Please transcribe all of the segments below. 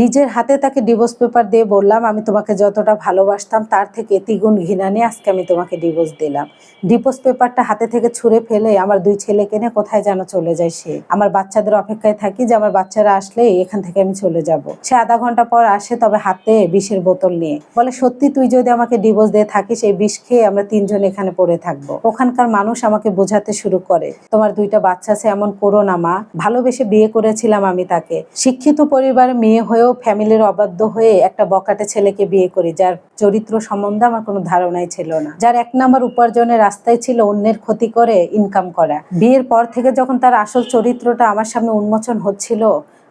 নিজের হাতে তাকে ডিভোর্স পেপার দিয়ে বললাম, আমি তোমাকে যতটা ভালোবাসতাম তার থেকে দ্বিগুণ ঘৃণা নিয়ে আজকে আমি তোমাকে ডিভোর্স দিলাম। ডিভোর্স পেপারটা হাতে থেকে ছুঁড়ে ফেলে আমার 2 ছেলেকে নিয়ে কোথায় যেন চলে যায় সে। আমার বাচ্চাদের অপেক্ষায় থাকি যে আমার বাচ্চারা আসলে এখান থেকে আমি চলে যাব। সে আধা ঘন্টা পর আসে, তবে হাতে বিষের বোতল নিয়ে। বলে, সত্যি তুই যদি আমাকে ডিভোর্স দিয়ে থাকিস, এই বিষ খেয়ে আমরা 3 জন এখানে পড়ে থাকবো। ওখানকার মানুষ আমাকে বোঝাতে শুরু করে, তোমার 2টা বাচ্চা আছে, এমন করো না মা, ভালোবেসে বিয়ে করেছিলাম আমি তাকে। শিক্ষিত পরিবারের মেয়ে হয়েও ফ্যামিলির অবাধ্য হয়ে একটা বখাটে ছেলেকে বিয়ে করি, যার চরিত্র সম্বন্ধে আমার কোনো ধারণাই ছিল না, যার 1 নম্বর উপার্জনের রাস্তায় ছিল অন্যের ক্ষতি করে ইনকাম করা। বিয়ের পর থেকে যখন তার আসল চরিত্রটা আমার সামনে উন্মোচন হচ্ছিল,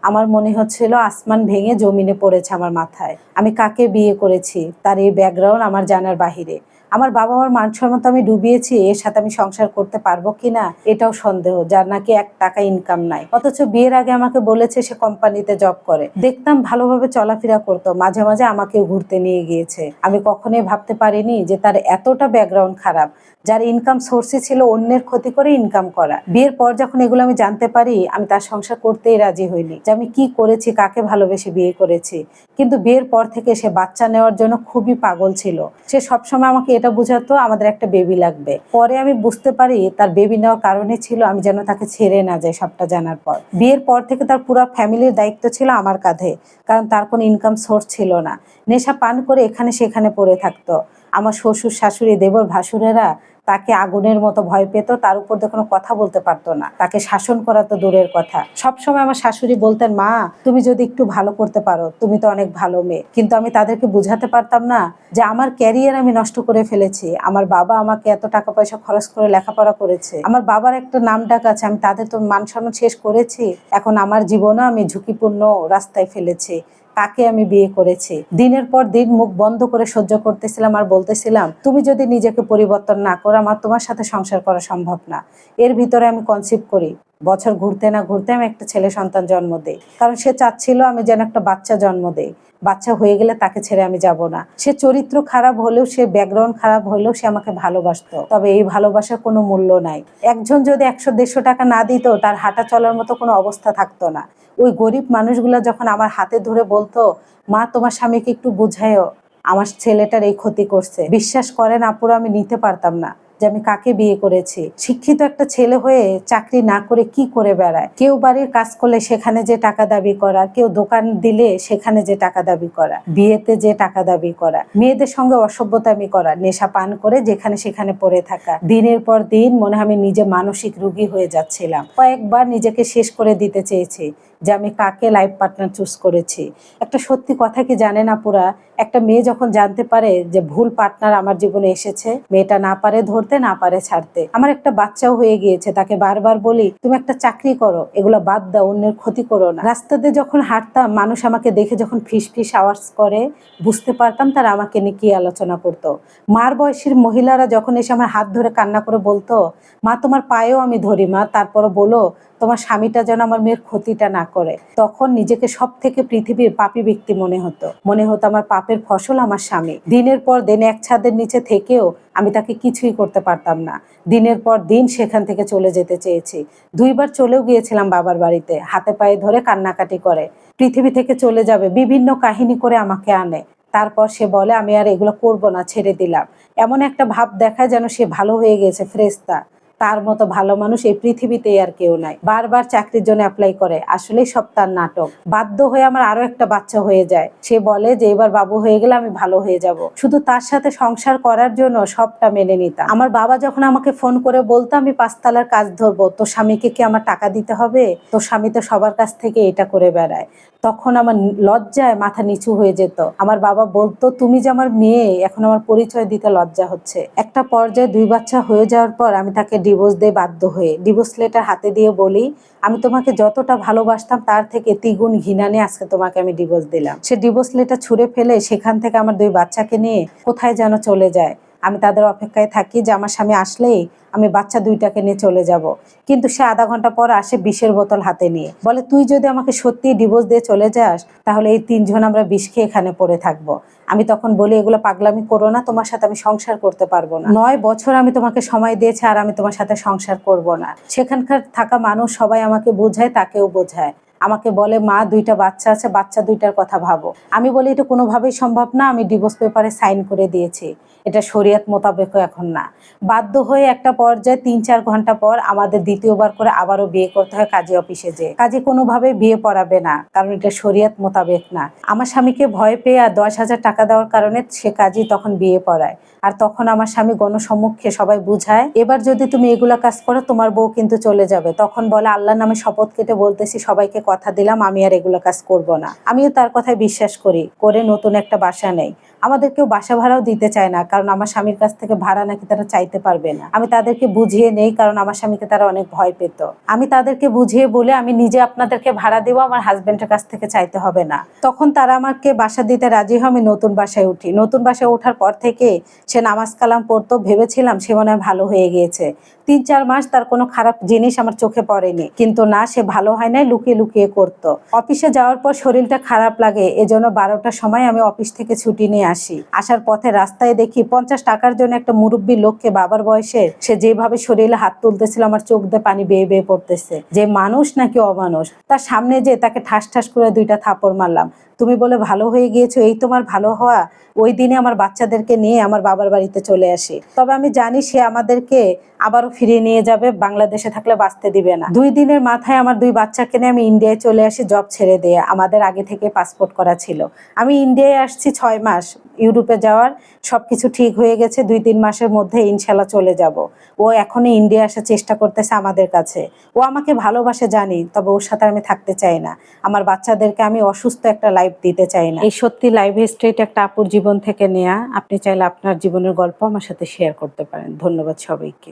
আমার মনে হচ্ছিল আসমান ভেঙে জমিনে পড়েছে আমার মাথায়। আমি কাকে বিয়ে করেছি তার এই ব্যাকগ্রাউন্ড আমার জানার বাহিরে। আমার বাবা মার মান সম্মান তো আমি ডুবিয়েছি, এর সাথে আমি সংসার করতে পারবো কিনা এটাও সন্দেহ, যার নাকি 1 টাকা ইনকাম নাই। অথচ বিয়ের আগে আমাকে বলেছে সে কোম্পানিতে জব করে। দেখতাম ভালোভাবে চলাফেরা করতো, মাঝে মাঝে আমাকেও ঘুরতে নিয়ে গিয়েছে। আমি কখনোই ভাবতে পারিনি যে তার এতটা ব্যাকগ্রাউন্ড খারাপ, যার ইনকাম সোর্সই ছিল অন্যের ক্ষতি করে ইনকাম করা। বিয়ের পর যখন এগুলো আমি জানতে পারি, আমি তার সংসার করতেই রাজি হইনি, যে আমি কি করেছি, কাকে ভালোবেসে বিয়ে করেছি। কিন্তু বিয়ের পর থেকে সে বাচ্চা নেওয়ার জন্য খুবই পাগল ছিল। সে সবসময় আমাকে এটা বুঝাতো আমাদের একটা বেবি লাগবে। পরে আমি বুঝতে পারি তার বেবি নেওয়ার কারণে ছিল আমি যেন তাকে ছেড়ে না যাই। সবটা জানার পর বিয়ের পর থেকে তার পুরো ফ্যামিলির দায়িত্ব ছিল আমার কাঁধে, কারণ তার কোনো ইনকাম সোর্স ছিল না। নেশা পান করে এখানে সেখানে পড়ে থাকতো। আমার শ্বশুর শাশুড়ি দেবর ভাসুরেরা তাকে আগুনের মতো ভয় পেত, তার উপর দিয়ে কোনো কথা বলতে পারতো না, তাকে শাসন করা তো দূরের কথা। সবসময় আমার শাশুড়ি বলতেন, মা তুমি যদি একটু ভালো করতে পারো, তুমি তো অনেক ভালো মেয়ে। কিন্তু আমি তাদেরকে বুঝাতে পারতাম না যে আমার ক্যারিয়ার আমি নষ্ট করে ফেলেছি। আমার বাবা আমাকে এত টাকা পয়সা খরচ করে লেখাপড়া করেছে, আমার বাবার একটা নাম ডাক আছে, আমি তাদের তো মান সম্মান শেষ করেছি। এখন আমার জীবনও আমি ঝুঁকিপূর্ণ রাস্তায় ফেলেছি। তাকে আমি বিয়ে করেছি। দিনের পর দিন মুখ বন্ধ করে সহ্য করতেছিলাম আর বলতেছিলাম, তুমি যদি নিজেকে পরিবর্তন না করো, আমার তোমার সাথে সংসার করা সম্ভব না। এর ভিতরে আমি কনসিভ করি। বছর ঘুরতে না ঘুরতে আমি একটা ছেলে সন্তান জন্ম দেই, কারণ সে চাচ্ছিল আমি যেন একটা বাচ্চা জন্ম দেই। বাচ্চা হয়ে গেলে তাকে ছেড়ে আমি যাব না। সে চরিত্র খারাপ হলেও, সে ব্যাকগ্রাউন্ড খারাপ হলেও সে আমাকে ভালোবাসতো। তবে এই ভালোবাসার কোনো মূল্য নাই। একজন যদি 100-150 টাকা না দিত, তার হাঁটা চলার মতো কোনো অবস্থা থাকতো না। ওই গরিব মানুষগুলো যখন আমার হাতে ধরে বলতো, মা তোমার স্বামীকে একটু বুঝাইও, আমার ছেলেটার এই ক্ষতি করছে, বিশ্বাস করেন আপুরা, আমি নিতে পারতাম না যে আমি কাকে বিয়ে করেছি। শিক্ষিত একটা ছেলে হয়ে চাকরি না করে কি করে বেড়ায়। কেউ বাড়ির কাজ করলে সেখানে যে টাকা দাবি করা, কেউ দোকান দিলে সেখানে যে টাকা দাবি করা, বিয়েতে যে টাকা দাবি করা, মেয়েদের সঙ্গে অসভ্যতামি করা, নেশা পান করে যেখানে সেখানে পড়ে থাকা। দিনের পর দিন মনে হয় আমি নিজে মানসিক রোগী হয়ে যাচ্ছিলাম। কয়েকবার নিজেকে শেষ করে দিতে চেয়েছি যে আমি কাকে লাইফ পার্টনার চুজ করেছি। একটা সত্যি কথা কি জানেন আপুরা, একটা মেয়ে যখন জানতে পারে যে ভুল পার্টনার আমার জীবনে এসেছে, মেয়েটা না পারে ধরতে, না পারে ছাড়তে। আমার একটা বাচ্চাও হয়ে গিয়েছে, তাকে বারবার বলি তুমি একটা চাকরি করো, এগুলো বাদ দাও, অন্যের ক্ষতি করো না। রাস্তাতে যখন হাঁটতাম, মানুষ আমাকে দেখে যখন ফিস ফিস আওয়াজ করে, বুঝতে পারতাম তারা আমাকে নিয়ে কি আলোচনা করতো। মার বয়সীর মহিলারা যখন এসে আমার হাত ধরে কান্না করে বলতো, মা তোমার পায়েও আমি ধরি মা, তারপরও বলো তোমার স্বামীটা যেন আমার মেয়ের ক্ষতিটা না করে, তখন নিজেকে সব থেকে পৃথিবীর পাপী ব্যক্তি মনে হতো আমার পাপের ফসল আমার স্বামী। দিনের পর দিন এক ছাদের নিচে থেকেও আমি তাকে কিছুই করতে পারতাম না। দিনের পর দিন সেখান থেকে চলে যেতে চেয়েছি। 2বার চলেও গিয়েছিলাম বাবার বাড়িতে, হাতে পায়ে ধরে কান্নাকাটি করে পৃথিবী থেকে চলে যাবে, বিভিন্ন কাহিনী করে আমাকে আনে। তারপর সে বলে আমি আর এগুলো করবো না, ছেড়ে দিলাম। এমন একটা ভাব দেখায় যেন সে ভালো হয়ে গেছে, ফ্রেস্তা। তার মতো ভালো মানুষ এই পৃথিবীতেই আর কেউ নাই। বারবার চাকরির জন্য অ্যাপ্লাই করে, আসলেই সব তার নাটক। বাধ্য হয়ে আমার আরো একটা বাচ্চা হয়ে যায়। সে বলে যে এবার বাবু হয়ে গেলে আমি ভালো হয়ে যাব। শুধু তার সাথে সংসার করার জন্য সবটা মেনে নিতাম। আমার বাবা যখন আমাকে ফোন করে বলতো আমি 5 তলার কাজ ধরবো, তোর স্বামীকে কি আমার টাকা দিতে হবে? তোর স্বামী তো সবার কাছ থেকে এটা করে বেড়ায়। তখন আমার লজ্জায় মাথা নিচু হয়ে যেত। আমার বাবা বলতো তুমি যে আমার মেয়ে, এখন আমার পরিচয় দিতে লজ্জা হচ্ছে। একটা পর্যায়ে 2 বাচ্চা হয়ে যাওয়ার পর আমি তাকে ডিভোর্স দিয়ে বাধ্য হয়ে ডিভোর্স লেটার হাতে দিয়ে বলি, আমি তোমাকে যতটা ভালোবাসতাম তার থেকে দ্বিগুণ ঘৃণা নিয়ে আজকে তোমাকে আমি ডিভোর্স দিলাম। সে ডিভোর্স লেটার ছুঁড়ে ফেলে সেখান থেকে আমার 2 বাচ্চাকে নিয়ে কোথায় যেন চলে যায়। আমি তাদের অপেক্ষায় থাকি যে আমার স্বামী আসলেই আমি বাচ্চা 2টাকে নিয়ে চলে যাব। কিন্তু সে আধা ঘন্টা পর আসে বিষের বোতল হাতে নিয়ে, বলে তুই যদি আমাকে সত্যি ডিভোর্স দিয়ে চলে যাস, তাহলে এই 3 জন আমরা বিষ খেয়ে এখানে পড়ে থাকবো। আমি তখন বলি এগুলো পাগলামি করো না, তোমার সাথে আমি সংসার করতে পারবো না। 9 বছর আমি তোমাকে সময় দিয়েছি আর আমি তোমার সাথে সংসার করব না। সেখানকার থাকা মানুষ সবাই আমাকে বোঝায়, তাকেও বোঝায়। আমাকে বলে মা দুইটা বাচ্চা আছে, বাচ্চা দুইটার কথা ভাবো। আমি বলি এটা কোনোভাবেই সম্ভব না, আমি ডিভোর্স পেপারে সাইন করে দিয়েছি, এটা শরিয়ত মোতাবেকও এখন না। বাধ্য হয়ে একটা পর্যায়ে ৩-৪ ঘন্টা পর আমাদের দ্বিতীয়বার করে আবারও বিয়ে করতে হয় কাজী অফিসে যেয়ে। কাজী কোনোভাবে বিয়ে পড়াবে না, কারণ এটা শরিয়ত মোতাবেক না। আমার স্বামীকে ভয় পেয়ে আর ১০,০০০ টাকা দেওয়ার কারণে সে কাজী তখন বিয়ে পড়ায়। আর তখন আমার স্বামী গণসম্মুখে সবাই বুঝায়, এবার যদি তুমি এগুলা কাজ করো তোমার বউ কিন্তু চলে যাবে। তখন বলে আল্লাহর নামে শপথ কেটে বলতেছি, সবাইকে কথা দিলাম আমি আর এগুলো কাজ করব না। আমিও তার কথায় বিশ্বাস করি, করে নতুন একটা বাসা নেই। আমাদের কেউ বাসা ভাড়াও দিতে চায় না, কারণ আমার স্বামীর কাছ থেকে ভাড়া নাকি তারা চাইতে পারবে না। আমি তাদেরকে বুঝিয়ে নেই, কারণ আমার স্বামীকে তারা অনেক ভয় পেত। আমি তাদেরকে বুঝিয়ে বলে আমি নিজে আপনাদেরকে ভাড়া দেবো, আমার হাজবেন্ডের কাছ থেকে চাইতে হবে না। তখন তারা আমাকে বাসা দিতে রাজি হয়। আমি নতুন বাসায় উঠি। নতুন বাসায় ওঠার পর থেকে সে নামাজ কালাম পড়তো, ভেবেছিলাম সে মনে হয় ভালো হয়ে গিয়েছে। ৩-৪ মাস তার কোনো খারাপ জিনিস আমার চোখে পড়েনি, কিন্তু না, সে ভালো হয় নাই, লুকিয়ে লুকিয়ে করতো। অফিসে যাওয়ার পর শরীরটা খারাপ লাগে, এজন্য ১২টার সময় আমি অফিস থেকে ছুটি নিয়ে আসি। আসার পথে রাস্তায় দেখি ৫০ টাকার জন্য একটা মুরব্বী লোককে, বাবার বয়সে, সে যেভাবে শরীরে হাত তুলতেছিল আমার চোখ দিয়ে পানি বেয়ে বেয়ে পড়তেছে। যে মানুষ নাকি অমানুষ, তার সামনে যে তাকে ঠাস ঠাস করে ২টা থাপড় মারলাম। তুমি বলে ভালো হয়ে গিয়েছো, এই তোমার ভালো হওয়া? ওই দিনে আমার বাচ্চাদেরকে নিয়ে আমার বাবার বাড়িতে চলে আসি। তবে আমি জানি সে আমাদেরকে আবারও ফিরিয়ে নিয়ে যাবে, বাংলাদেশে থাকলে বাঁচতে দিবে না। ২ দিনের মাথায় আমার ২ বাচ্চাকে নিয়ে আমি ইন্ডিয়ায় চলে আসি, জব ছেড়ে দিয়ে। আমাদের আগে থেকে পাসপোর্ট করা ছিল। আমি ইন্ডিয়ায় আসছি ৬ মাস, ইউরোপে যাওয়ার সবকিছু ঠিক হয়ে গেছে। ২-৩ মাসের মধ্যে ইনশাল্লাহ চলে যাব। ও এখনো ইন্ডিয়া আসার চেষ্টা করতেছে আমাদের কাছে। ও আমাকে ভালোবাসে জানি, তবে ওর সাথে আমি থাকতে চাই না। আমার বাচ্চাদেরকে আমি অসুস্থ একটা লাইফ দিতে চাই না। এই সত্যি লাইভ স্ট্রিট একটা আপুর জীবন থেকে নেয়া। আপনি চাইলে আপনার জীবনের গল্প আমার সাথে শেয়ার করতে পারেন। ধন্যবাদ সবাইকে।